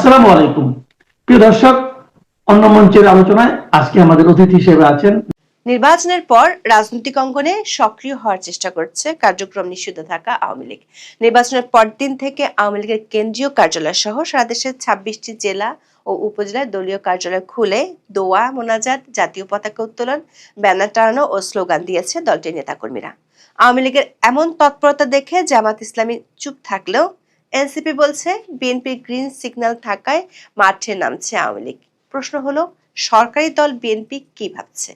আসসালামু আলাইকুম প্রিয় দর্শক, অন্য মঞ্চের আলোচনায় আজকে আমাদের অতিথি হিসেবে আছেন। নির্বাচনের পর রাজনৈতিক অঙ্গনে সক্রিয় হওয়ার চেষ্টা করছে কার্যক্রম নিষিদ্ধ থাকা আওয়ামী লীগ। নির্বাচনের পরদিন থেকে আওয়ামী লীগের কেন্দ্রীয় কার্যালয় সহ সারা দেশের ২৬টি জেলা ও উপজেলায় দলীয় কার্যালয় খুলে দোয়া মোনাজাত, জাতীয় পতাকা উত্তোলন, ব্যানার টানানো ও স্লোগান দিয়েছে দলটির নেতাকর্মীরা। আওয়ামী লীগের এমন তৎপরতা দেখে জামাত ইসলামী চুপ থাকলেও এনসিপি বলছে বিএনপির গ্রিন সিগন্যাল থাকায় মাঠে নামছে আওয়ামী লীগ। প্রশ্ন হলো, সরকারি দল বিএনপি কি ভাবছে?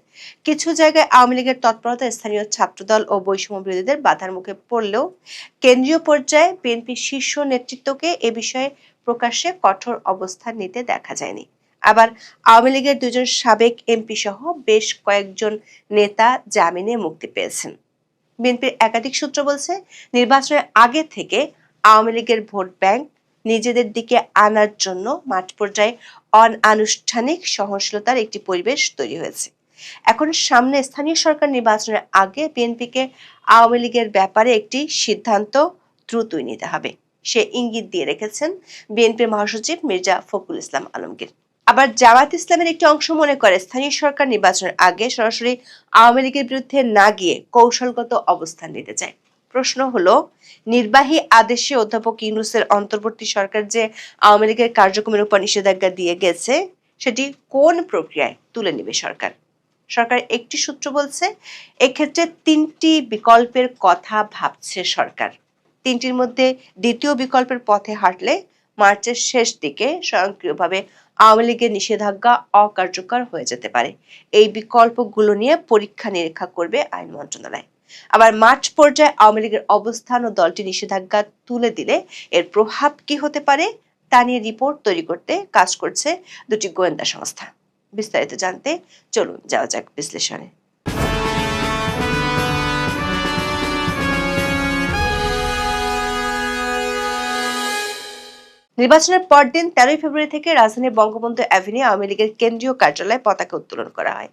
কিছু জায়গায় আওয়ামী লীগের তৎপরতা স্থানীয় ছাত্রদল ও বৈষম্য বিরোধীদের বাধার মুখে পড়লেও কেন্দ্রীয় পর্যায়ে বিএনপির শীর্ষ নেতৃত্বকে এ বিষয়ে প্রকাশ্যে কঠোর অবস্থান নিতে দেখা যায়নি। আবার আওয়ামী লীগের দুজন সাবেক এমপি সহ বেশ কয়েকজন নেতা জামিনে মুক্তি পেয়েছেন। বিএনপির একাধিক সূত্র বলছে, নির্বাচনের আগে থেকে আওয়ামী লীগের ভোট ব্যাংক নিজেদের দিকে আনার জন্য মাঠ পর্যায়ে অনানুষ্ঠানিক সহনশীলতার একটি পরিবেশ তৈরি হয়েছে। এখন সামনে স্থানীয় সরকার নির্বাচনের আগে বিএনপিকে আওয়ামী লীগের ব্যাপারে একটি সিদ্ধান্ত দ্রুতই নিতে হবে, সে ইঙ্গিত দিয়ে রেখেছেন বিএনপির মহাসচিব মির্জা ফখরুল ইসলাম আলমগীর। আবার জামাত ইসলামের একটি অংশ মনে করে, স্থানীয় সরকার নির্বাচনের আগে সরাসরি আওয়ামী লীগের বিরুদ্ধে না গিয়ে কৌশলগত অবস্থান নিতে চায়। প্রশ্ন হলো, নির্বাহী আদেশে অধ্যাপক ইউনূসের অন্তর্বর্তী সরকার যে আওয়ামী লীগের কার্যক্রমের উপর নিষেধাজ্ঞা দিয়ে গেছে, সেটি কোন প্রক্রিয়ায় তুলে নেবে সরকার? সরকার একটি সূত্র বলছে, এক্ষেত্রে তিনটি বিকল্পের কথা ভাবছে সরকার। তিনটির মধ্যে দ্বিতীয় বিকল্পের পথে হাঁটলে মার্চের শেষ দিকে স্বয়ংক্রিয়ভাবে আওয়ামী লীগের নিষেধাজ্ঞা অকার্যকর হয়ে যেতে পারে। এই বিকল্পগুলো নিয়ে পরীক্ষা নিরীক্ষা করবে আইন মন্ত্রণালয়। আবার মার্চ পর্যায়ে আওয়ামী লীগের অবস্থান ও দলটি নিষেধাজ্ঞা তুলে দিলে এর প্রভাব কি হতে পারে তা নিয়ে রিপোর্ট তৈরি করতে কাজ করছে দুটি গোয়েন্দা সংস্থা। বিস্তারিত জানতে চলুন যাওয়া যাক বিশ্লেষণে। নির্বাচনের পরদিন ১৩ ফেব্রুয়ারি থেকে রাজধানীর বঙ্গবন্ধু অ্যাভিনিউ আওয়ামী লীগের কেন্দ্রীয় কার্যালয়ে পতাকা উত্তোলন করা হয়।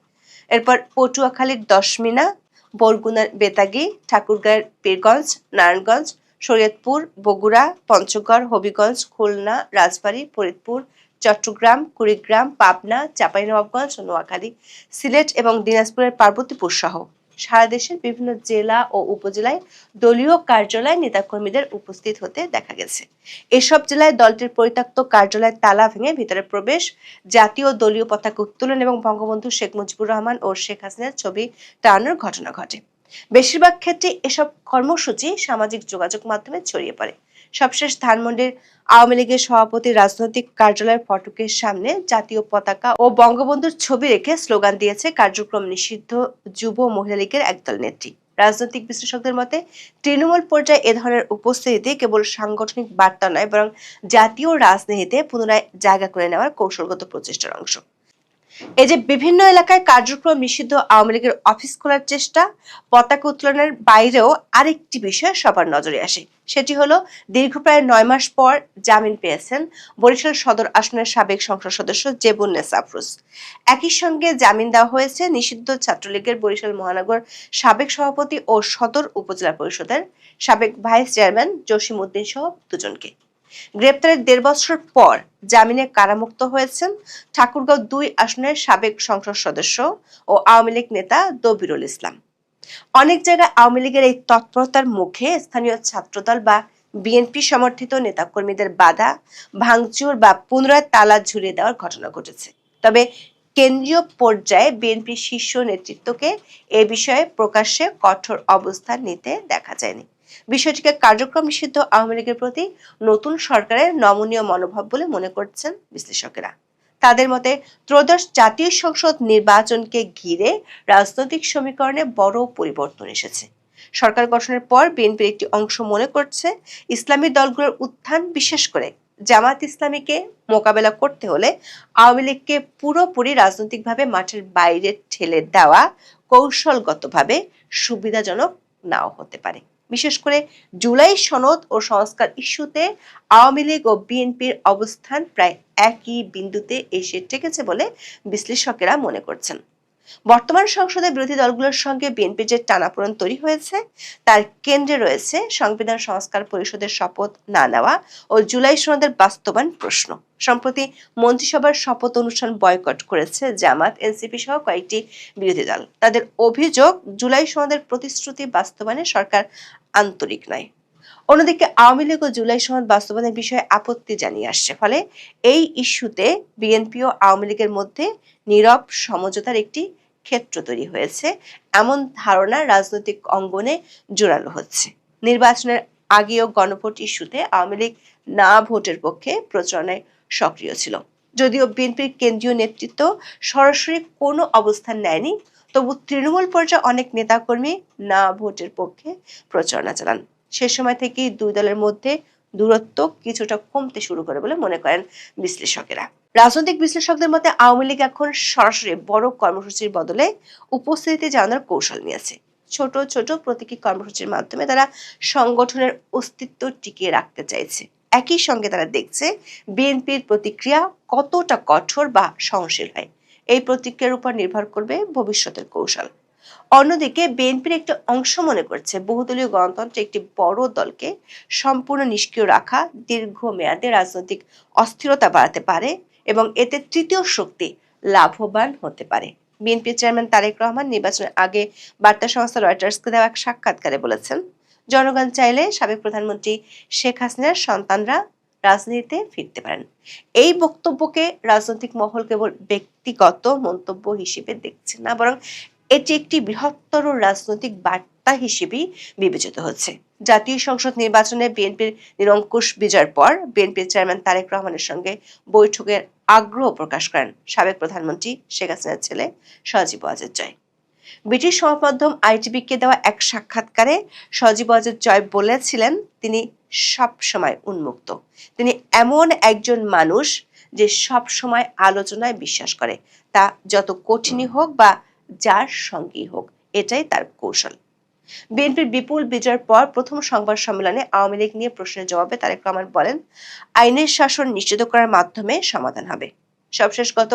এরপর পটুয়াখালীর দশমিনা, বরগুনার বেতাগী, ঠাকুরগাঁয়ের পীরগঞ্জ, নারায়ণগঞ্জ, শরীয়তপুর, বগুড়া, পঞ্চগড়, হবিগঞ্জ, খুলনা, রাজবাড়ী, ফরিদপুর, চট্টগ্রাম, কুড়িগ্রাম, পাবনা, চাঁপাইনবাবগঞ্জ, নোয়াখালী, সিলেট এবং দিনাজপুরের পার্বতীপুর সহ সারা দেশের বিভিন্ন জেলা ও উপজেলায় দলীয় কার্যালয়ে নেতাকর্মীদের উপস্থিত হতে দেখা গেছে। এসব জেলায় দলটির পরিত্যক্ত কার্যালয়ের তালা ভেঙে ভিতরে প্রবেশ, জাতীয় দলীয় পতাকা উত্তোলন এবং বঙ্গবন্ধু শেখ মুজিবুর রহমান ও শেখ হাসিনার ছবি টানানোর ঘটনা ঘটে। বেশিরভাগ ক্ষেত্রে এসব কর্মসূচি সামাজিক যোগাযোগ মাধ্যমে ছড়িয়ে পড়ে। সবশেষ ধানমন্ডির আওয়ামী লীগের সভাপতির রাজনৈতিক কার্যালয়ের ফটকের সামনে জাতীয় পতাকা ও বঙ্গবন্ধুর ছবি রেখে স্লোগান দিয়েছে কার্যক্রম নিষিদ্ধ যুব মহিলা লীগের একদল নেত্রী। রাজনৈতিক বিশ্লেষকদের মতে, তৃণমূল পর্যায়ে এ ধরনের উপস্থিতি কেবল সাংগঠনিক বার্তা নয়, বরং জাতীয় রাজনীতিতে পুনরায় জায়গা করে নেওয়ার কৌশলগত প্রচেষ্টার অংশ। এই যে বিভিন্ন এলাকায় কার্যক্রম নিষিদ্ধ আওয়ামী লীগের অফিস খোলার চেষ্টা, পতাকা উত্তোলনের বাইরেও আরেকটি বিষয় সবার নজরে আসে। সেটি হলো, দীর্ঘ প্রায় ৯ মাস পর জামিন পেয়েছেন বরিশাল সদর আসনের সাবেক সংসদ সদস্য জেবুন্নেসা আফরোজ। একই সঙ্গে জামিন দেওয়া হয়েছে নিষিদ্ধ ছাত্রলীগের বরিশাল মহানগর সাবেক সভাপতি ও সদর উপজেলা পরিষদের সাবেক ভাইস চেয়ারম্যান জসিম উদ্দিন সহ দুজনকে। গ্রেপ্তারের ১.৫ বছর পর জামিনে কারামুক্ত হয়েছেন ঠাকুরগাঁও ২ আসনের সাবেক সংসদ সদস্য ও আওয়ামী লীগ নেতা দবিরুল ইসলাম। অনেক জায়গায় আওয়ামী লীগের এই তৎপরতার মুখে স্থানীয় ছাত্রদল বা বিএনপি সমর্থিত নেতাকর্মীদের বাধা, ভাঙচুর বা পুনরায় তালা ঝুলিয়ে দেওয়ার ঘটনা ঘটেছে। তবে কেন্দ্রীয় পর্যায়ে বিএনপি শীর্ষ নেতৃত্বকে এ বিষয়ে প্রকাশ্যে কঠোর অবস্থান নিতে দেখা যায়নি। বিষয়টিকে কার্যক্রম নিষিদ্ধ আওয়ামী লীগের প্রতি নতুন সরকারের নমনীয় মনোভাব বলে মনে করছেন বিশ্লেষকেরা। তাদের মতে, ত্রয়োদশ জাতীয় সংসদ নির্বাচনকে ঘিরে রাজনৈতিক সমীকরণে বড় পরিবর্তন এসেছে। সরকার গঠনের পর বিএনপির একটি অংশ মনে করছে, ইসলামী দলগুলোর উত্থান, বিশেষ করে জামাত ইসলামীকে মোকাবেলা করতে হলে আওয়ামী লীগকে পুরোপুরি রাজনৈতিকভাবে মাঠের বাইরে ঠেলে দেওয়া কৌশলগতভাবে সুবিধাজনক নাও হতে পারে। বিশেষ করে জুলাই সনদ ও সংস্কার ইস্যুতে আওয়ামী লীগ ও বিএনপির অবস্থান প্রায় একই বিন্দুতে এসে ঠেকেছে বলে বিশ্লেষকেরা মনে করছেন। বর্তমান সংসদে বিরোধী দলগুলোর সঙ্গে বিএনপির যে টানাপোড়েন তৈরি হয়েছে তার কেন্দ্রে রয়েছে সংবিধান সংস্কার পরিষদের শপথ না নেওয়া ও জুলাই সনদের বাস্তবায়ন প্রশ্ন। সম্প্রতি মন্ত্রিসভার শপথ অনুষ্ঠান বয়কট করেছে জামাত, এনসিপি সহ কয়েকটি বিরোধী দল। তাদের অভিযোগ, জুলাই সনদের প্রতিশ্রুতি বাস্তবায়নে সরকার আন্তরিক নয়। অন্যদিকে আওয়ামী লীগ ও জুলাই সনদ বাস্তবায়নের বিষয়ে আপত্তি জানিয়ে আসছে। ফলে এই ইস্যুতে বিএনপি ও আওয়ামী লীগের মধ্যে নীরব সমঝোতার একটি ক্ষেত্র তৈরি হয়েছে, এমন ধারণা রাজনৈতিক অঙ্গনে জোরালো হচ্ছে। নির্বাচনের আগেও গণভোট ইস্যুতে আওয়ামী লীগ না ভোটের পক্ষে প্রচারণায় সক্রিয় ছিল। যদিও বিএনপির কেন্দ্রীয় নেতৃত্ব সরাসরি কোনো অবস্থান নেয়নি, তবু তৃণমূল পর্যায়ে অনেক নেতাকর্মী না ভোটের পক্ষে প্রচারণা চালান। সে সময় থেকেই দুই দলের মধ্যে দূরত্ব কিছুটা কমতে শুরু করে বলে মনে করেন বিশ্লেষকেরা। রাজনৈতিক বিশ্লেষকদের মতে আওয়ামী লীগ এখন সরাসরি বড় কর্মসূচির বদলে উপস্থিতি জানানোর কৌশল নিয়েছে। ছোট ছোট প্রতীকী কর্মসূচির মাধ্যমে তারা সংগঠনের অস্তিত্ব টিকিয়ে রাখতে চাইছে। একই সঙ্গে তারা দেখছে বিএনপির প্রতিক্রিয়া কতটা কঠোর বা সহনশীল হয়। এই প্রতিক্রিয়ার উপর নির্ভর করবে ভবিষ্যতের কৌশল। অন্যদিকে বিএনপির একটি অংশ মনে করছে বহুদলীয় গণতন্ত্রে একটি বড় দলকে সম্পূর্ণ নিষ্ক্রিয় রাখা দীর্ঘমেয়াদে রাজনৈতিক অস্থিরতা বাড়াতে পারে এবং এতে তৃতীয় শক্তি লাভবান হতে পারে। বিএনপি চেয়ারম্যান তারেক রহমান নির্বাচনের আগে বার্তা সংস্থা রয়টার্সকে দেওয়া এক সাক্ষাৎকারে বলেছেন, জনগণ চাইলে সাবেক প্রধানমন্ত্রী শেখ হাসিনার সন্তানরা রাজনীতিতে ফিরতে পারেন। এই বক্তব্যকে রাজনৈতিক মহল কেবল ব্যক্তিগত মন্তব্য হিসেবে দেখছে না, বরং এটি একটি বৃহত্তর রাজনৈতিক বার্তা হিসেবেই বিবেচিত হচ্ছে। জাতীয় সংসদ নির্বাচনে বিএনপির নিরঙ্কুশ বিজয়ের পর বিএনপির চেয়ারম্যান তারেক রহমানের সঙ্গে বৈঠকের আগ্রহ প্রকাশ করেন সাবেক প্রধানমন্ত্রী শেখ হাসিনার ছেলে সজীব ওয়াজেদ জয়। ব্রিটিশ সংবাদ মাধ্যম আইটিভিকে দেওয়া এক সাক্ষাৎকারে সজীব ওয়াজেদ জয় বলেছিলেন, তিনি সব সময় উন্মুক্ত। তিনি এমন একজন মানুষ যে সব সময় আলোচনায় বিশ্বাস করে, তা যত কঠিনই হোক বা যার সঙ্গেই হোক, এটাই তার কৌশল। বিএনপির বিপুল বিজয়ের পর প্রথম সংবাদ সম্মেলনে আওয়ামী লীগ নিয়ে প্রশ্নের জবাবে তারেক রহমান বলেন, আইনের শাসন নিশ্চিত করার মাধ্যমে সমাধান হবে। সবশেষ গত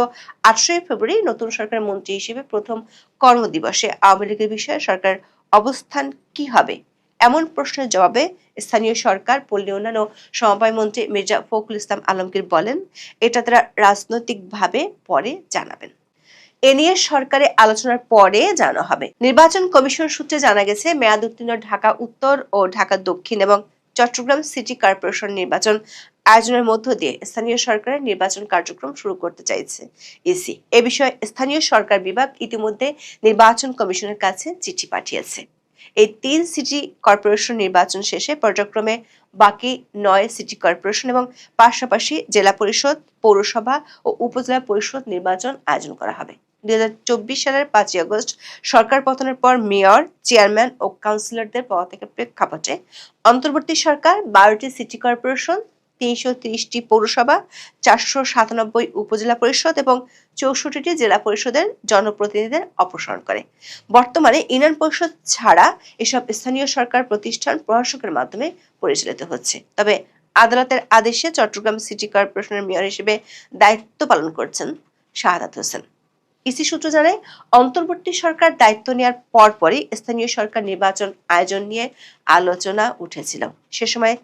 8ই ফেব্রুয়ারি নতুন সরকারের মন্ত্রী হিসেবে প্রথম কর্মদিবসে আওয়ামী লীগের বিষয়ে সরকার অবস্থান কি হবে এমন প্রশ্নের জবাবে স্থানীয় সরকার, পল্লী উন্নয়ন ও সমবায় মন্ত্রী মির্জা ফখরুল ইসলাম আলমগীর বলেন, এটা তারা রাজনৈতিকভাবে পরে জানাবেন। এ নিয়ে সরকারে আলোচনার পরে জানা হবে। নির্বাচন কমিশন সূত্রে জানা গেছে, মেয়াদ উত্তীর্ণ ঢাকা উত্তর ও ঢাকা দক্ষিণ এবং চট্টগ্রাম সিটি কর্পোরেশন নির্বাচন আয়োজনের মধ্য দিয়ে স্থানীয় সরকারের নির্বাচন কার্যক্রম শুরু করতে চাইছে ইসি। এ বিষয়ে স্থানীয় সরকার বিভাগ ইতিমধ্যে নির্বাচন কমিশনের কাছে চিঠি পাঠিয়েছে। এই 3 সিটি কর্পোরেশন নির্বাচন শেষে পর্যায়ক্রমে বাকি 9 সিটি কর্পোরেশন এবং পাশাপাশি জেলা পরিষদ, পৌরসভা ও উপজেলা পরিষদ নির্বাচন আয়োজন করা হবে। 2024 সালের 5ই আগস্ট সরকার পতনের পর মেয়র, চেয়ারম্যান ও কাউন্সিলরদের পদত্যাগের প্রেক্ষাপটে অন্তর্বর্তী সরকার 12টি সিটি কর্পোরেশন, 330টি পৌরসভা, 497 উপজেলা পরিষদ এবং 64টি জেলা পরিষদের জনপ্রতিনিধিদের অপসারণ করে। বর্তমানে ইউনিয়ন পরিষদ ছাড়া এসব স্থানীয় সরকার প্রতিষ্ঠান প্রশাসকের মাধ্যমে পরিচালিত হচ্ছে। তবে আদালতের আদেশে চট্টগ্রাম সিটি কর্পোরেশনের মেয়র হিসেবে দায়িত্ব পালন করছেন শাহাদাত হোসেন। ইসি সূত্র জানায়, অন্তর্বর্তী সরকার দায়িত্ব নেওয়ার পরপরই স্থানীয় সরকার নির্বাচন আয়োজন নিয়ে আলোচনা উঠেছিল। সে সময়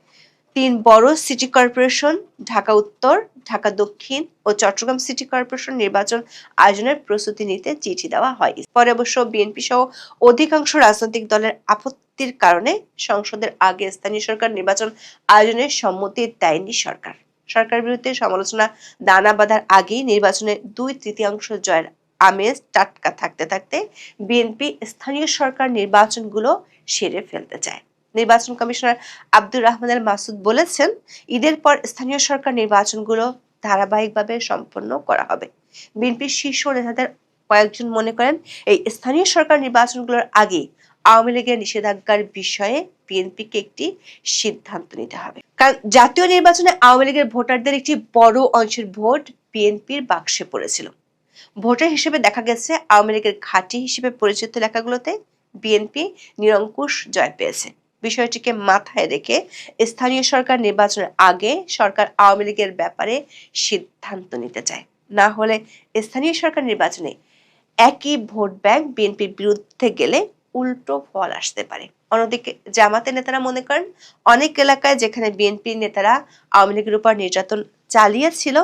3 বড় সিটি কর্পোরেশন ঢাকা উত্তর, ঢাকা দক্ষিণ ও চট্টগ্রাম সিটি কর্পোরেশন নির্বাচন আয়োজনের প্রস্তুতি নিতে চিঠি দেওয়া হয়। পরে অবশ্য বিএনপি সহ অধিকাংশ রাজনৈতিক দলের আপত্তির কারণে সংসদের আগে স্থানীয় সরকার নির্বাচন আয়োজনের সম্মতি দেয়নি সরকার। সরকার বিরুদ্ধে সমালোচনা দানা বাঁধার আগেই নির্বাচনে 2/3 জয়ের আমেজ টাটকা থাকতে থাকতে বিএনপি স্থানীয় সরকার নির্বাচনগুলো সেরে ফেলতে চায়। নির্বাচন কমিশনার আব্দুর রহমান আল মাসুদ বলেছেন, ঈদের পর স্থানীয় সরকার নির্বাচনগুলো ধারাবাহিকভাবে সম্পন্ন করা হবে। বিএনপির শীর্ষ নেতাদের কয়েকজন মনে করেন, এই স্থানীয় সরকার নির্বাচনগুলোর আগে আওয়ামী লীগের নিষেধাজ্ঞার বিষয়ে বিএনপিকে একটি সিদ্ধান্ত নিতে হবে। কারণ জাতীয় নির্বাচনে আওয়ামী লীগের ভোটারদের একটি বড় অংশের ভোট বিএনপির বাক্সে পড়েছিল। ভোটার হিসেবে দেখা গেছে, আওয়ামী লীগের ঘাঁটি হিসেবে পরিচিত এলাকাগুলোতে বিএনপি নিরঙ্কুশ জয় পেয়েছে। বিষয়টিকে মাথায় রেখে স্থানীয় সরকার নির্বাচনের আগে সরকার আওয়ামী লীগের ব্যাপারে সিদ্ধান্ত নিতে চায়। না হলে স্থানীয় সরকার নির্বাচনে একই ভোট ব্যাংক বিএনপির বিরুদ্ধে গেলে উল্টো ফল আসতে পারে। অন্যদিকে জামাতের নেতারা মনে করেন অনেক এলাকায় যেখানে বিএনপি নেতারা আওয়ামী লীগের উপর নির্যাতন চালিয়েছিল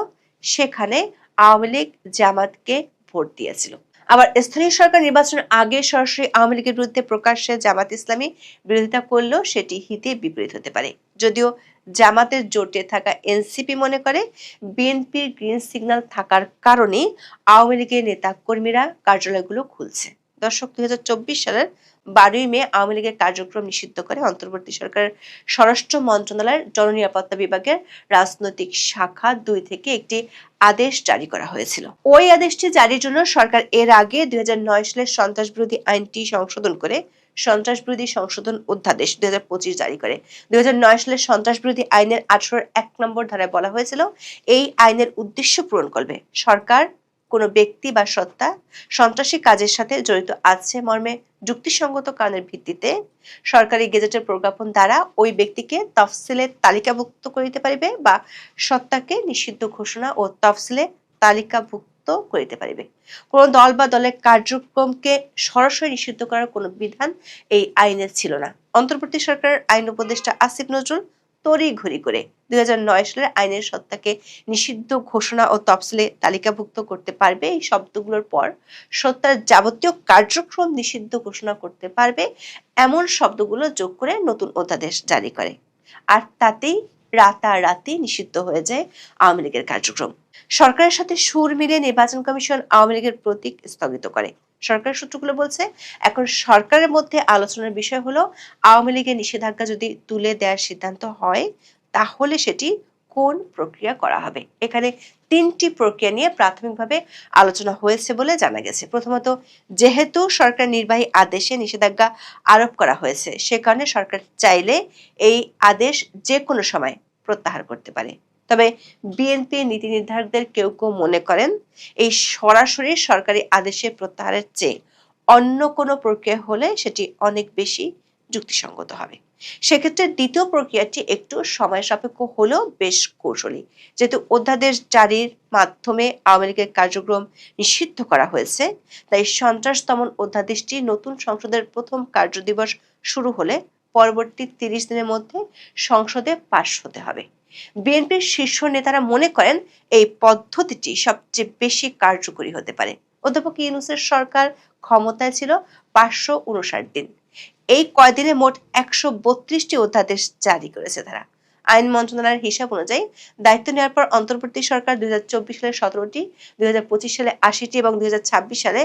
সেখানে আওয়ামী লীগ জামাতকে ভোট দিয়েছিল। আবার স্থানীয় সরকার নির্বাচনের আগে সরাসরি আওয়ামী লীগের বিরুদ্ধে প্রকাশ্যে জামাত ইসলামী বিরোধিতা করলেও সেটি হিতে বিপরীত হতে পারে। যদিও জামাতের জোটে থাকা এনসিপি মনে করে বিএনপির গ্রিন সিগন্যাল থাকার কারণে আওয়ামী লীগের নেতা কর্মীরা কার্যালয়গুলো খুলছে। দর্শক, 2024 সালের 12ই মে আওয়ামী লীগের কার্যক্রম নিষিদ্ধ করে অন্তর্বর্তী সরকারের স্বরাষ্ট্র মন্ত্রণালয়ের জননিরাপত্তা বিভাগের রাজনৈতিক শাখা 2 থেকে একটি আদেশ জারি করা হয়েছিল। ওই আদেশটি জারির জন্য সরকার এর আগে 2009 সালের সন্ত্রাস বিরোধী আইনটি সংশোধন করে সন্ত্রাস বিরোধী সংশোধন অধ্যাদেশ 2025 জারি করে। 2009 সালের সন্ত্রাস বিরোধী আইনের 18-1 নম্বর ধারায় বলা হয়েছিল, এই আইনের উদ্দেশ্য পূরণ করবে সরকার কোনো ব্যক্তি বা সত্তা সন্ত্রাসী কাজের সাথে জড়িত আছে মর্মে যুক্তিসঙ্গত কারণের ভিত্তিতে সরকারি গেজেটের প্রজ্ঞাপন দ্বারা ওই ব্যক্তিকে তফসিলে তালিকাভুক্ত করিতে পারিবে বা সত্তাকে নিষিদ্ধ ঘোষণা ও তফসিলে তালিকাভুক্ত করিতে পারিবে। কোন দল বা দলের কার্যক্রমকে সরাসরি নিষিদ্ধ করার কোনো বিধান এই আইনে ছিল না। অন্তর্বর্তী সরকারের আইন উপদেষ্টা আসিফ নজরুল তড়িঘড়ি করে 2009 সালের আইনের সত্তাকে নিষিদ্ধ ঘোষণা ও তফসিলে তালিকাভুক্ত করতে পারবে এই শব্দগুলোর পর সত্তার যাবতীয় কার্যক্রম নিষিদ্ধ ঘোষণা করতে পারবে এমন শব্দগুলো যোগ করে নতুন অধ্যাদেশ জারি করে। আর তাতেই রাতারাতি নিষিদ্ধ হয়ে যায় আওয়ামী লীগের কার্যক্রম। সরকারের সাথে সুর মিলিয়ে নির্বাচন কমিশন আওয়ামী লীগের প্রতীক স্থগিত করে। সরকারের সূত্রগুলো বলছে, এখন সরকারের মধ্যে আলোচনার বিষয় হলো আওয়ামী লীগের নিষেধাজ্ঞা যদি তুলে দেওয়ার সিদ্ধান্ত হয় তাহলে সেটি কোন প্রক্রিয়া করা হবে। এখানে 3টি প্রক্রিয়া নিয়ে প্রাথমিকভাবে আলোচনা হয়েছে বলে জানা গেছে। প্রথমত, যেহেতু সরকার নির্বাহী আদেশে নিষেধাজ্ঞা আরোপ করা হয়েছে সে কারণে সরকার চাইলে এই আদেশ যে কোনো সময় প্রত্যাহার করতে পারে। তবে বিএনপি নীতি নির্ধারকদের কেউ কেউ মনে করেন এই সরাসরি সরকারি আদেশে প্রত্যাহারের চেয়ে অন্য কোনো প্রক্রিয়া হলে সেটি অনেক বেশি যুক্তিসঙ্গত হবে। সেক্ষেত্রে দ্বিতীয় প্রক্রিয়াটি একটু সময় সাপেক্ষ হলেও বেশ কৌশলী। যেহেতু অধ্যাদেশ জারির মাধ্যমে আওয়ামী লীগের কার্যক্রম নিষিদ্ধ করা হয়েছে, তাই সন্ত্রাস দমন অধ্যাদেশটি নতুন সংসদের প্রথম কার্যদিবস শুরু হলে পরবর্তী 30 দিনের মধ্যে সংসদে পাশ হতে হবে। বিএনপির শীর্ষ নেতারা মনে করেন এই পদ্ধতিটি সবচেয়ে বেশি কার্যকরী হতে পারে। অধ্যাপক ইউনূসের সরকার ক্ষমতায় ছিল 559 দিন। এই কয়দিনে মোট 132টি অধ্যাদেশ জারি করেছে তারা। আইন মন্ত্রণালয়ের হিসাব অনুযায়ী দায়িত্ব নেওয়ার পর অন্তর্বর্তী সরকার 2024 সালে 17টি, 2025 সালে 80টি এবং 2026 সালে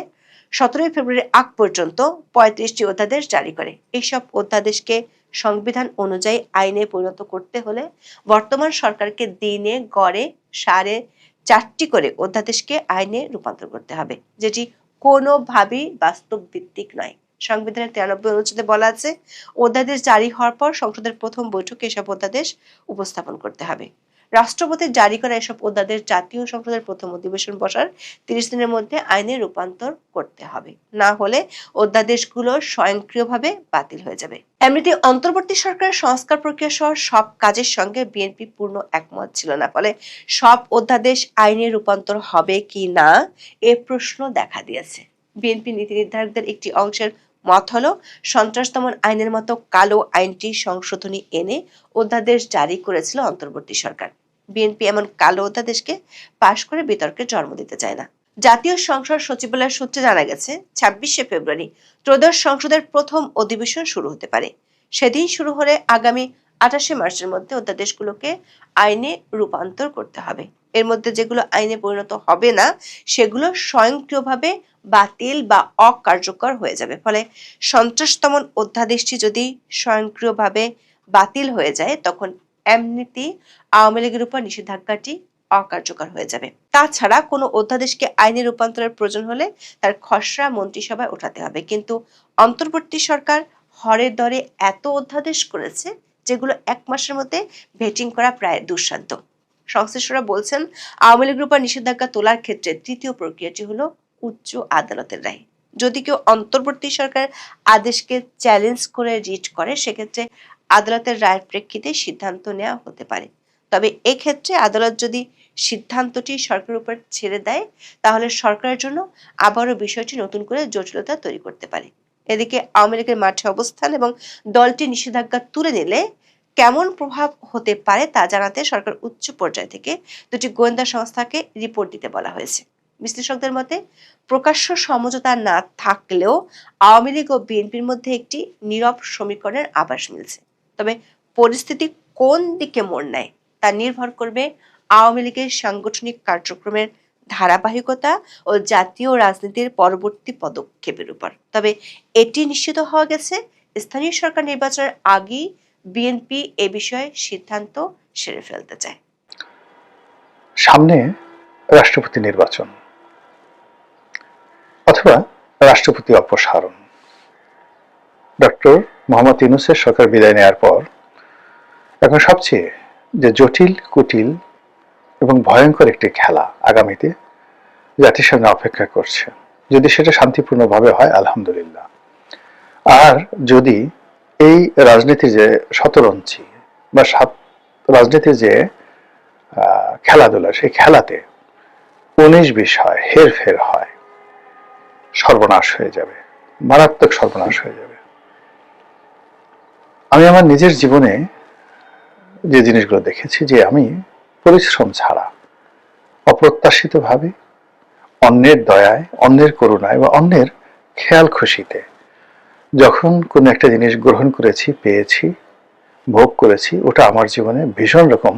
17 ফেব্রুয়ারি আগ পর্যন্ত 35টি অধ্যাদেশ জারি করে। এইসব অধ্যাদেশকে সংবিধান অনুযায়ী আইনে পরিণত করতে হলে বর্তমান সরকারকে দিনে গড়ে 4.5টি করে অধ্যাদেশকে আইনে রূপান্তর করতে হবে, যেটি কোনোভাবেই বাস্তব ভিত্তিক নয়। সংবিধানের 93 অনুচ্ছেদে বলা আছে, অধ্যাদেশ জারি হওয়ার পর সংসদের প্রথম বৈঠকে এসব অধ্যাদেশ উপস্থাপন করতে হবে। রাষ্ট্রপতির জারি করা এসব অধ্যাদেশ জাতীয় সংসদের প্রথম অধিবেশন বসার 30 দিনের মধ্যে আইনে রূপান্তর করতে হবে, না হলে অধ্যাদেশগুলো স্বয়ংক্রিয়ভাবে বাতিল হয়ে যাবে। এমনিতে অন্তর্বর্তী সরকারের সংস্কার প্রক্রিয়া সহ সব কাজের সঙ্গে বিএনপি পূর্ণ একমত ছিল না, ফলে সব অধ্যাদেশ আইনে রূপান্তর হবে কি না এ প্রশ্ন দেখা দিয়েছে। বিএনপি নীতি নির্ধারকদের একটি অংশের মত হলো সন্ত্রাস দমন আইনের মতো কালো আইনটি সংশোধনী এনে অধ্যাদেশ জারি করেছিল অন্তর্বর্তী সরকার। বিএনপি এমন কালো অধ্যাদেশকে পাশ করে বিতর্কের জন্ম দিতে চায় না। জাতীয় সংসদ সচিবালয়ের সূত্রে জানা গেছে 26শে ফেব্রুয়ারি ত্রয়োদশ সংসদের প্রথম অধিবেশন শুরু হতে পারে। সেদিন শুরু হলে আগামী 28শে মার্চের মধ্যে অধ্যাদেশগুলোকে আইনে রূপান্তর করতে হবে। এর মধ্যে যেগুলো আইনে পরিণত হবে না সেগুলো স্বয়ংক্রিয়ভাবে বাতিল বা অকার্যকর হয়ে যাবে। ফলে সন্ত্রাস দমন অধ্যাদেশটি যদি স্বয়ংক্রিয়ভাবে বাতিল হয়ে যায় তখন এমনিতে আওয়ামী লীগের উপর নিষেধাজ্ঞাটি অকার্যকর হয়ে যাবে। তাছাড়া কোনো অধ্যাদেশকে আইনে রূপান্তরের প্রয়োজন হলে তার খসড়া মন্ত্রিসভায় ওঠাতে হবে, কিন্তু অন্তর্বর্তী সরকার হরে দরে এত অধ্যাদেশ করেছে যেগুলো 1 মাসের মধ্যে ভেটিং করা প্রায় দুঃসাধ্য। সংশ্লিষ্টরা বলছেন, আওয়ামী লীগের উপর নিষেধাজ্ঞা তোলার ক্ষেত্রে তৃতীয় প্রক্রিয়াটি হলো উচ্চ আদালতের রায়। যদি কেউ অন্তর্বর্তী সরকার আদেশকে চ্যালেঞ্জ করে রিট করে সেক্ষেত্রে আদালতের রায়ের প্রেক্ষিতে সিদ্ধান্ত নেওয়া হতে পারে। তবে এক্ষেত্রে আদালত যদি সিদ্ধান্তটি সরকারের উপর ছেড়ে দেয়, তাহলে সরকারের জন্য আবারও বিষয়টি নতুন করে জটিলতা তৈরি করতে পারে। এদিকে আওয়ামী লীগের মাঠে অবস্থান এবং দলটি নিষেধাজ্ঞা তুলে নিলে কেমন প্রভাব হতে পারে তা জানাতে সরকার উচ্চ পর্যায় থেকে দুটি গোয়েন্দা সংস্থাকে রিপোর্ট দিতে বলা হয়েছে। বিশ্লেষকদের মতে প্রকাশ্য সমঝোতা না থাকলেও আওয়ামী লীগ ও বিএনপির মধ্যে একটি নীরব সমীকরণের আভাস মিলছে। তবে পরিস্থিতি কোন দিকে মোড় নেয় তা নির্ভর করবে আওয়ামী লীগের সাংগঠনিক কার্যক্রমের ধারাবাহিকতা ও জাতীয় রাজনীতির পরবর্তী পদক্ষেপের উপর। তবে এটি নিশ্চিত হওয়া গেছে, স্থানীয় সরকার নির্বাচনের আগেই বিএনপি এ বিষয়ে সিদ্ধান্ত সেরে ফেলতে চায়। সামনে রাষ্ট্রপতি নির্বাচন অথবা রাষ্ট্রপতি অপসারণ। ডক্টর মোহাম্মদ ইউনূসের সরকার বিদায় নেওয়ার পর এখন সবচেয়ে যে জটিল, কুটিল এবং ভয়ঙ্কর একটি খেলা আগামীতে জাতির সামনে অপেক্ষা করছে। যদি সেটা শান্তিপূর্ণভাবে হয় আলহামদুলিল্লাহ, আর যদি এই রাজনীতির যে শতরঞ্চি বা রাজনীতির যে খেলাধুলা, সেই খেলাতে 19-20 হয়, হেরফের হয়, সর্বনাশ হয়ে যাবে, মারাত্মক সর্বনাশ হয়ে যাবে। আমি আমার নিজের জীবনে যে জিনিসগুলো দেখেছি, যে আমি পরিশ্রম ছাড়া অপ্রত্যাশিতভাবে অন্যের দয়ায়, অন্যের করুণায় বা অন্যের খেয়াল খুশিতে যখন কোনো একটা জিনিস গ্রহণ করেছি, পেয়েছি, ভোগ করেছি, ওটা আমার জীবনে ভীষণ রকম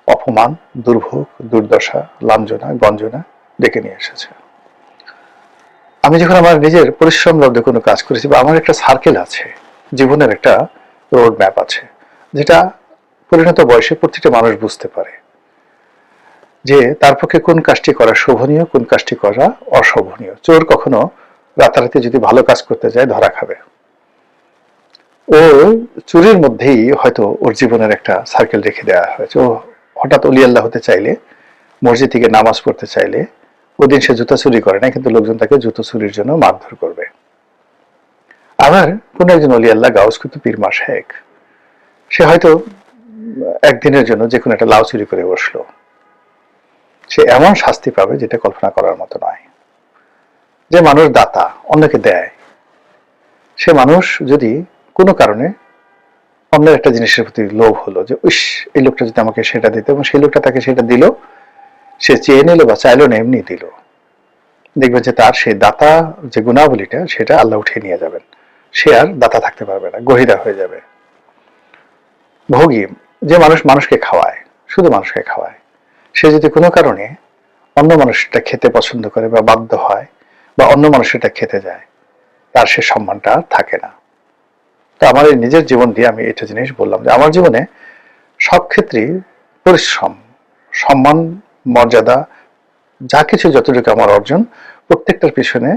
অপমান, দুর্ভোগ, দুর্দশা, লাঞ্ছনা, গঞ্জনা ডেকে নিয়ে এসেছে। আমি যখন আমার নিজের পরিশ্রম লব্ধ কোনো কাজ করেছি, বা আমার একটা সার্কেল আছে, জীবনের একটা রোড ম্যাপ আছে, যেটা পরিণত বয়সে প্রতিটা মানুষ বুঝতে পারে যে তার পক্ষে কোন কাজটি করা শোভনীয়, কোন কাজটি করা অশোভনীয়। চোর কখনো রাতারাতি যদি ভালো কাজ করতে যায় ধরা খাবে। ও চুরির মধ্যেই হয়তো ওর জীবনের একটা সার্কেল রেখে দেওয়া হয়েছে। ও হঠাৎ অলি আল্লাহ হতে চাইলে, মসজিদ থেকে নামাজ পড়তে চাইলে, ওদিন সে জুতা চুরি করে না, কিন্তু লোকজন তাকে জুতো চুরির জন্য মারধর করবে। আবার কোন একজন অলি আল্লাহ, গাউস কুতুব, পীর মাশায়েখ, সে হয়তো একদিনের জন্য যে কোনো একটা লাউ চুরি করে বসলো, সে এমন শাস্তি পাবে যেটা কল্পনা করার মতো নয়। যে মানুষ দাতা, অন্যকে দেয়, সে মানুষ যদি কোনো কারণে অন্যের একটা জিনিসের প্রতি লোভ হলো, যে উইশ, এই লোকটা যদি আমাকে সেটা দিত, এবং সেই লোকটা তাকে সেটা দিল, সে চেয়ে নিল বা চাইলো না, এমনি দিল, দেখবেন যে তার সেই দাতা যে গুণাবলীটা, সেটা আল্লাহ উঠিয়ে নিয়ে যাবেন। সে আর দাতা থাকতে পারবে না, গহিরা হয়ে যাবে। ভোগী, যে মানুষ মানুষকে খাওয়ায়, শুধু মানুষকে খাওয়ায়, সে যদি কোনো কারণে অন্য মানুষটা খেতে পছন্দ করে বা বাধ্য হয়, বা অন্য মানুষটা খেতে যায়, তার সে সম্মানটা আর থাকে না। তো আমার এই নিজের জীবন দিয়ে আমি এটা জিনিস বললাম, যে আমার জীবনে সব ক্ষেত্রেই পরিশ্রম, সম্মান, মর্যাদা, যা কিছু যতটুকু আমার অর্জন, প্রত্যেকটার পিছনে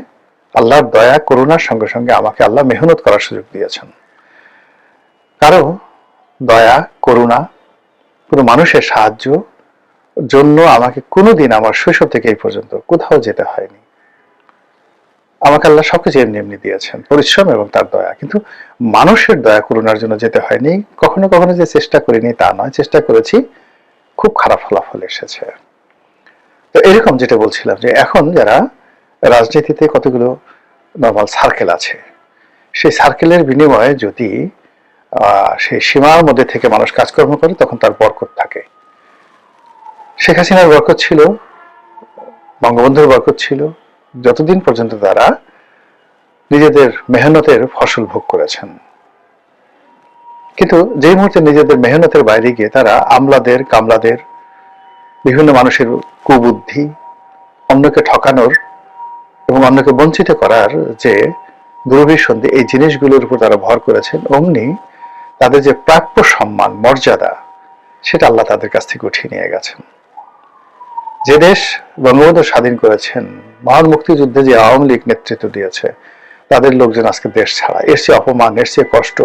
আল্লাহর দয়া, করুণার সঙ্গে সঙ্গে আমাকে আল্লাহ মেহনত করার সুযোগ দিয়েছেন। কারো দয়া, করুণা, কোনো মানুষের সাহায্য জন্য আমাকে কোনোদিন আমার শৈশব থেকে এই পর্যন্ত কোথাও যেতে হয়নি। আমাকে আল্লাহ সবকিছু এমনি এমনি দিয়েছেন, পরিশ্রম এবং তার দয়া। কিন্তু মানুষের দয়া, করুণার জন্য যেতে হয়নি। কখনো কখনো যে চেষ্টা করিনি তা নয়, চেষ্টা করেছি, খুব খারাপ ফলাফল এসেছে। তো এরকম যেটা বলছিলাম, যে এখন যারা রাজনীতিতে কতগুলো নর্মাল সার্কেল আছে, সেই সার্কেলের বিনিময়ে যদি সেই সীমার মধ্যে থেকে মানুষ কাজকর্ম করে, তখন তার বরকত থাকে। শেখ হাসিনার বরকত ছিল, বঙ্গবন্ধুর বরকত ছিল, যতদিন পর্যন্ত তারা নিজেদের মেহনতের ফসল ভোগ করেছেন। কিন্তু যেই মুহূর্তে নিজেদের মেহনতের বাইরে গিয়ে তারা আমলাদের, কামলাদের, বিভিন্ন মানুষের কুবুদ্ধি, অন্যকে ঠকানোর এবং অন্যকে বঞ্চিত করার যে দুর্বিসন্ধি, এই জিনিসগুলোর উপর তারা ভর করেছেন, অমনি তাদের যে প্রাপ্য সম্মান, মর্যাদা, সেটা আল্লাহ তাদের কাছ থেকে উঠিয়ে নিয়ে গেছেন। যে দেশ বঙ্গবন্ধু স্বাধীন করেছেন, মহান মুক্তিযুদ্ধে যে আওয়ামী লীগ নেতৃত্ব দিয়েছে, তাদের লোকজন আজকে দেশ ছাড়া। এর চেয়ে অপমান, এর চেয়ে কষ্ট,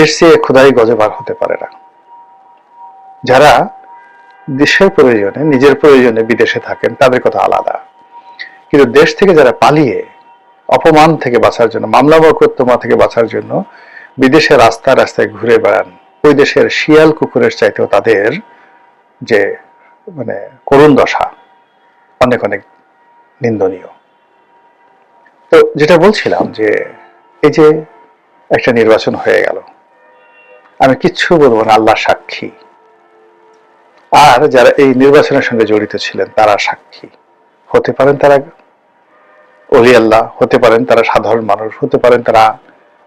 এর চেয়ে খোদাই গজবার হতে পারে না। যারা দেশের প্রয়োজনে, নিজের প্রয়োজনে বিদেশে থাকেন, তাদের কথা আলাদা। কিন্তু দেশ থেকে যারা পালিয়ে অপমান থেকে বাঁচার জন্য, মামলা মোকদ্দমা থেকে বাঁচার জন্য বিদেশের রাস্তায় রাস্তায় ঘুরে বেড়ান, ওই দেশের শিয়াল কুকুরের চাইতেও তাদের যে মানে করুণ দশা অনেক অনেক নিন্দনীয়। তো যেটা বলছিলাম যে এই যে একটা নির্বাচন হয়ে গেল, আমি কিচ্ছু বলবো না, আল্লাহ সাক্ষী, আর যারা এই নির্বাচনের সঙ্গে জড়িত ছিলেন তারা সাক্ষী। হতে পারেন তারা অলি আল্লাহ, হতে পারেন তারা সাধারণ মানুষ, হতে পারেন তারা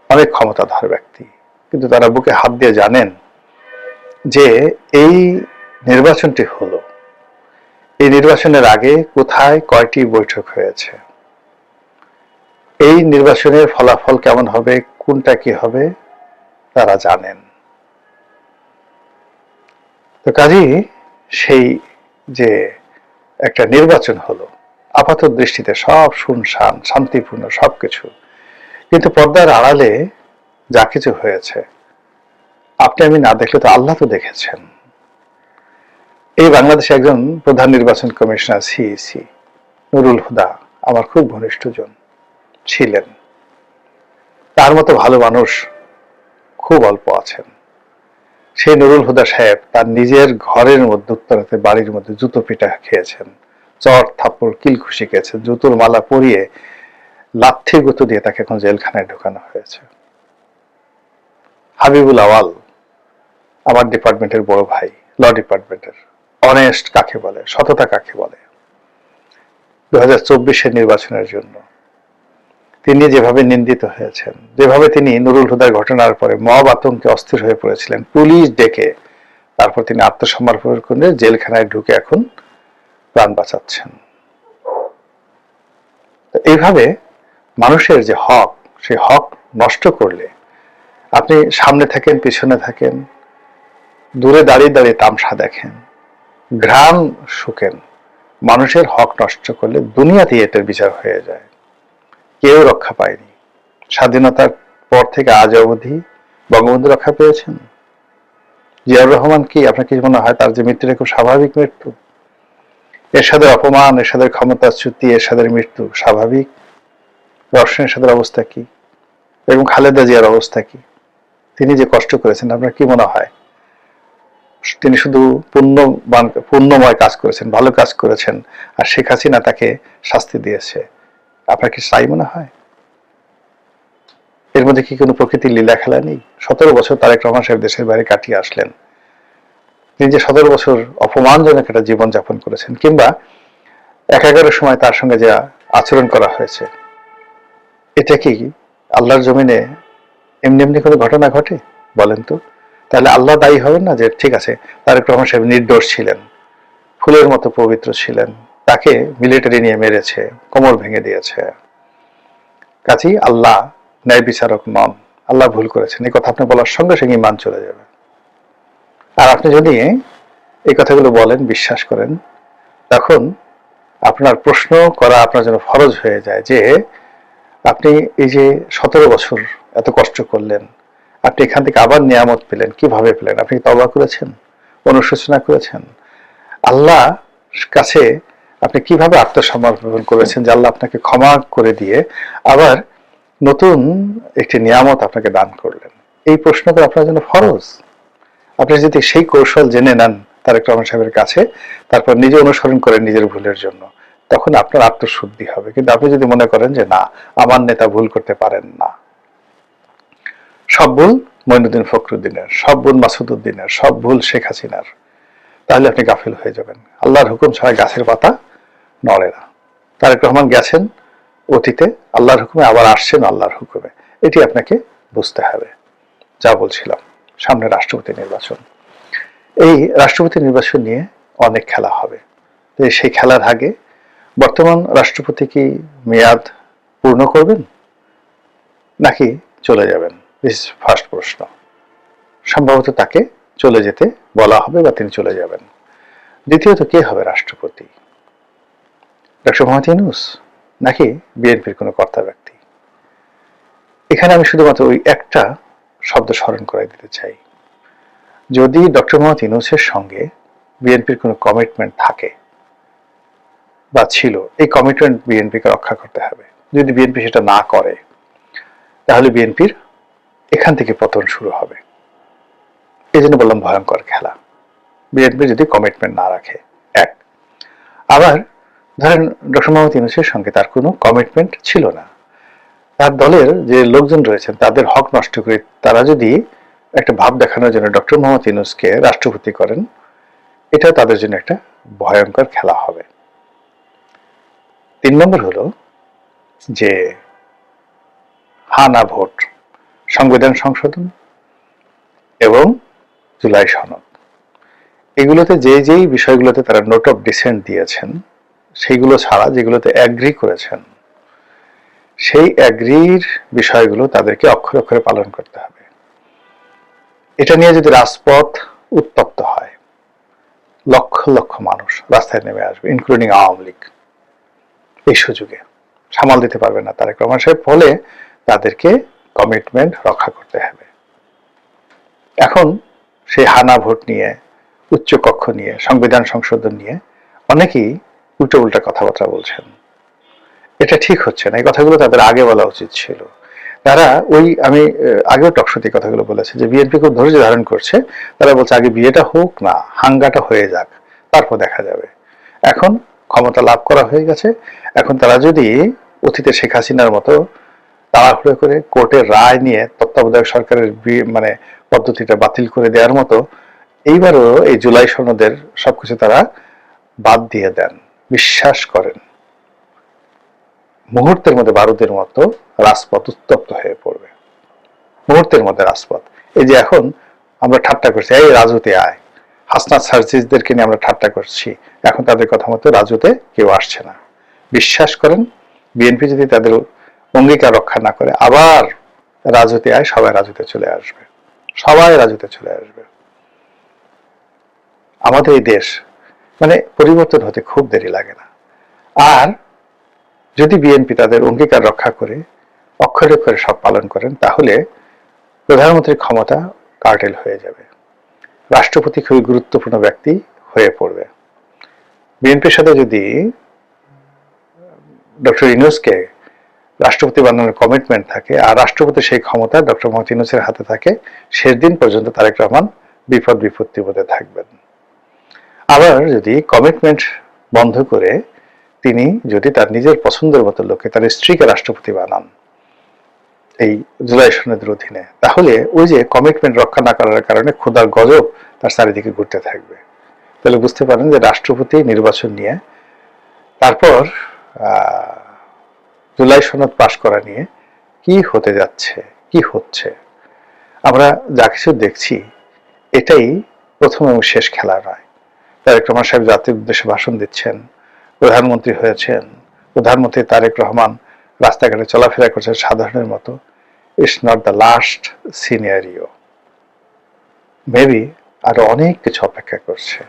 অনেক ক্ষমতাধর ব্যক্তি, কিন্তু তারা বুকে হাত দিয়ে জানেন যে এই নির্বাচনটি হলো, এই নির্বাচনের আগে কোথায় কয়টি বৈঠক হয়েছে, এই নির্বাচনের ফলাফল কেমন হবে, কোনটা কি হবে তারা জানেন। তো কাজেই সেই যে একটা নির্বাচন হলো, আপাত দৃষ্টিতে সব শুনশান শান্তিপূর্ণ সবকিছু, কিন্তু পর্দার আড়ালে যা কিছু হয়েছে আপনি আমি না দেখলে তো আল্লাহ তো দেখেছেন। এই বাংলাদেশে একজন প্রধান নির্বাচন কমিশনার সিইসি নুরুল হুদা আমার খুব ঘনিষ্ঠজন ছিলেন, তার মতো ভালো মানুষ খুব অল্প আছেন। সেই নুরুল হুদা সাহেব তার নিজের ঘরের মধ্যে, উত্তরাতে বাড়ির মধ্যে জুতো পিটা খেয়েছেন, চট থাপ্পড় কিলখুশি খেয়েছেন, জুতোর মালা পরিয়ে লাথি গুঁতো দিয়ে তাকে এখন জেলখানায় ঢোকানো হয়েছে। হাবিবুল আওয়াল আমার ডিপার্টমেন্টের বড় ভাই, ল ডিপার্টমেন্টের, অনেস্ট কাকে বলে, সততা কাকে বলে, 2024 নির্বাচনের জন্য তিনি যেভাবে নিন্দিত হয়েছেন, যেভাবে তিনি নুরুল হুদার ঘটনার পরে মব আতঙ্কে অস্থির হয়ে পড়েছিলেন, পুলিশ ডেকে তারপর তিনি আত্মসমর্পণ করে জেলখানায় ঢুকে এখন প্রাণ বাঁচাচ্ছেন। এইভাবে মানুষের যে হক, সেই হক নষ্ট করলে আপনি সামনে থাকেন, পিছনে থাকেন, দূরে দাঁড়িয়ে দাঁড়িয়ে তামসা দেখেন, ঘ্রাণ শুকেন, মানুষের হক নষ্ট করলে দুনিয়াতেই এটার বিচার হয়ে যায়। কেউ রক্ষা পায়নি। স্বাধীনতার পর থেকে আজ অবধি বঙ্গবন্ধু রক্ষা পেয়েছেন? জিয়াউর রহমান কি আপনার কি মনে হয় তার যে মৃত্যুটা খুব স্বাভাবিক মৃত্যু? এরশাদের অপমান, এরশাদের ক্ষমতাচ্যুতি, এরশাদের মৃত্যু স্বাভাবিক? রওশন এরশাদের অবস্থা কি, এবং খালেদা জিয়ার অবস্থা কি? তিনি যে কষ্ট করেছেন আপনার কি মনে হয় তিনি শুধু পুণ্যময় কাজ করেছেন, ভালো কাজ করেছেন, আর শেখ হাসিনা তাকে শাস্তি দিয়েছে? আপনার কি তাই মনে হয়? এর মধ্যে কি কোনো প্রকৃতির লীলা খেলা নেই? 17 বছর তারেক রহমান সাহেব দেশের বাইরে কাটিয়ে আসলেন, তিনি যে 17 বছর অপমানজনক একটা জীবন যাপন করেছেন, কিংবা একাগারের সময় তার সঙ্গে যে আচরণ করা হয়েছে, এটা কি আল্লাহর জমিনে এমনি এমনি কোনো ঘটনা ঘটে? বলেন তো। তাহলে আল্লাহ দায়ী হবেন না যে ঠিক আছে তারেক রহমান সাহেব নির্দোষ ছিলেন, ফুলের মতো পবিত্র ছিলেন, তাকে মিলিটারি নিয়ে মেরেছে, কোমর ভেঙে দিয়েছে, কাজেই আল্লাহ ন্যায় বিচারক নন, আল্লাহ ভুল করেছেন, এই কথা আপনি বলার সঙ্গে সঙ্গে ইমান চলে যাবে। আর আপনি যদি এই কথাগুলো বলেন, বিশ্বাস করেন, তখন আপনার প্রশ্ন করা আপনার জন্য ফরজ হয়ে যায় যে আপনি এই যে 17 বছর এত কষ্ট করলেন, আপনি এখান থেকে আবার নিয়ামত পেলেন, কিভাবে পেলেন? আপনি তওবা করেছেন, অনুশোচনা করেছেন, আল্লাহ কাছে আপনি কিভাবে আত্মসমর্পণ করেছেন যে আল্লাহ আপনাকে ক্ষমা করে দিয়ে আবার নতুন একটি নিয়ামত আপনাকে দান করলেন? এই প্রশ্ন করে আপনার জন্য ফরজ। আপনি যদি সেই কৌশল জেনে নেন তারেক রহমান সাহেবের কাছে, তারপর নিজে অনুসরণ করেন নিজের ভুলের জন্য, তখন আপনার আত্মশুদ্ধি হবে। কিন্তু আপনি যদি মনে করেন যে না, আমার নেতা ভুল করতে পারেন না, সব ভুল মঈনুদ্দিন ফখরুদ্দিনের, সব ভুল মাসুদউদ্দিনের, সব ভুল শেখ হাসিনার, তাহলে আপনি গাফিল হয়ে যাবেন। আল্লাহর হুকুম ছাড়া গাছের পাতা নড়ে না। তারেক রহমান গেছেন অতীতে আল্লাহর হুকুমে, আবার আসছেন আল্লাহর হুকুমে, এটি আপনাকে বুঝতে হবে। যা বলছিলাম, সামনে রাষ্ট্রপতি নির্বাচন, এই রাষ্ট্রপতি নির্বাচন নিয়ে অনেক খেলা হবে। সেই খেলার আগে বর্তমান রাষ্ট্রপতি কি মেয়াদ পূর্ণ করবেন নাকি চলে যাবেন? দিস ফার্স্ট প্রশ্ন। সম্ভবত তাকে চলে যেতে বলা হবে বা তিনি চলে যাবেন। দ্বিতীয়ত, কে হবে রাষ্ট্রপতি? ডক্টর মোহাম্মদ ইউনূস নাকি বিএনপির কোনো কর্তা ব্যক্তি? এখানে আমি শুধুমাত্র ওই একটা শব্দ স্মরণ করাই দিতে চাই, যদি ডক্টর মোহাম্মদ ইউনূসের সঙ্গে বিএনপির কোনো কমিটমেন্ট থাকে বা ছিল, এই কমিটমেন্ট বিএনপিকে রক্ষা করতে হবে। যদি বিএনপি সেটা না করে, তাহলে বিএনপির এখান থেকে পতন শুরু হবে। এই জন্য বললাম ভয়ঙ্কর খেলা। বিএনপি যদি কমিটমেন্ট না রাখে। এক, আবার ধরেন ডক্টর মোহাম্মদ ইউনূসের সঙ্গে তার কোনো কমিটমেন্ট ছিল না, তার দলের যে লোকজন রয়েছেন তাদের হক নষ্ট করে তারা যদি একটা ভাব দেখানোর জন্য ডক্টর মোহাম্মদ ইউনূসকে রাষ্ট্রপতি করেন, এটা তাদের জন্য একটা ভয়ঙ্কর খেলা হবে। 3 নম্বর হলো যে হানা ভোট, সংবিধান সংশোধন এবং জুলাই সনদ, এগুলোতে যেই বিষয়গুলোতে তারা নোট অফ ডিসেন্ট দিয়েছেন সেইগুলো ছাড়া যেগুলোতে অ্যাগ্রি করেছেন সেই অ্যাগ্রির বিষয়গুলো তাদেরকে অক্ষরে অক্ষরে পালন করতে হবে। এটা নিয়ে যদি রাজপথ উত্তপ্ত হয়, লক্ষ লক্ষ মানুষ রাস্তায় নেমে আসবে, ইনক্লুডিং আওয়ামী লীগ। এই সুযোগে সামাল দিতে পারবে না তারেক রহমান সাহেব, ফলে তাদেরকে কমিটমেন্ট রক্ষা করতে হবে। এখন সেই হানা ভোট নিয়ে, উচ্চ কক্ষ নিয়ে, সংবিধান সংশোধন নিয়ে অনেকেই উল্টো উল্টা কথাবার্তা বলছেন। এটা ঠিক হচ্ছে না, এই কথাগুলো তাদের আগে বলা উচিত ছিল। তারা আমি আগেও টকশোতে কথাগুলো বলেছে যে বিএনপি খুব ধৈর্য ধারণ করছে, তারা বলছে আগে বিয়েটা হোক না, হাঙ্গাটা হয়ে যাক, তারপর দেখা যাবে। এখন ক্ষমতা লাভ করা হয়ে গেছে, এখন তারা যদি অতীতে শেখ হাসিনার মতো তাড়াহুড়ো করে কোর্টের রায় নিয়ে তত্ত্বাবধায়ক সরকারের পদ্ধতিটা বাতিল করে দেওয়ার মতো এইবারও এই জুলাই সনদের সবকিছু তারা বাদ দিয়ে দেন, বিশ্বাস করেন, মুহূর্তের মধ্যে বারুদের মতো রাজপথ উত্তপ্ত হয়ে পড়বে। মুহূর্তের মধ্যে রাজপথ। এই যে এখন আমরা ঠাট্টা করছি, এই রাজুতে আয়, হাসনাত সার্জিসদেরকে নিয়ে আমরা ঠাট্টা করছি, এখন তাদের কথা মতো রাজুতে কেউ আসছে না। বিশ্বাস করেন, বিএনপি যদি তাদের অঙ্গীকার রক্ষা না করে আবার রাজুতে আয়, সবাই রাজুতে চলে আসবে, সবাই রাজুতে চলে আসবে। আমাদের এই দেশ পরিবর্তন হতে খুব দেরি লাগে না। আর যদি বিএনপি তাদের অঙ্গীকার রক্ষা করে অক্ষরে অক্ষরে সব পালন করেন, তাহলে প্রধানমন্ত্রীর ক্ষমতা কার্টেল হয়ে যাবে, রাষ্ট্রপতি খুবই গুরুত্বপূর্ণ ব্যক্তি হয়ে পড়বে। বিএনপির সাথে যদি ডক্টর ইউনূসকে রাষ্ট্রপতি বানানোর কমিটমেন্ট থাকে আর রাষ্ট্রপতির সেই ক্ষমতা ডক্টর মোহাম্মদ ইউনূসের হাতে থাকে, শেষ দিন পর্যন্ত তারেক রহমান বিপদ বিপত্তির মধ্যে থাকবেন। আবার যদি কমিটমেন্ট বন্ধ করে তিনি যদি তার নিজের পছন্দের মতো লোককে, তার স্ত্রীকে রাষ্ট্রপতি বানান এই জুলাই সনদের অধীনে, তাহলে ওই যে কমিটমেন্ট রক্ষা না করার কারণে ক্ষুধার গজব তার চারিদিকে ঘুরতে থাকবে। তাহলে বুঝতে পারেন যে রাষ্ট্রপতি নির্বাচন নিয়ে তারপর জুলাই সনদ পাশ করা নিয়ে কি হতে যাচ্ছে, কি হচ্ছে, আমরা যা কিছু দেখছি এটাই প্রথম এবং শেষ খেলা নয়। তারেক রহমান সাহেব জাতির উদ্দেশ্যে ভাষণ দিচ্ছেন, প্রধানমন্ত্রী হয়েছেন, প্রধানমন্ত্রী তারেক রহমান রাস্তাঘাটে চলাফেরা করছেন সাধারণের মতো। It's not the last scenario, maybe আরো অনেক কিছু অপেক্ষা করছে।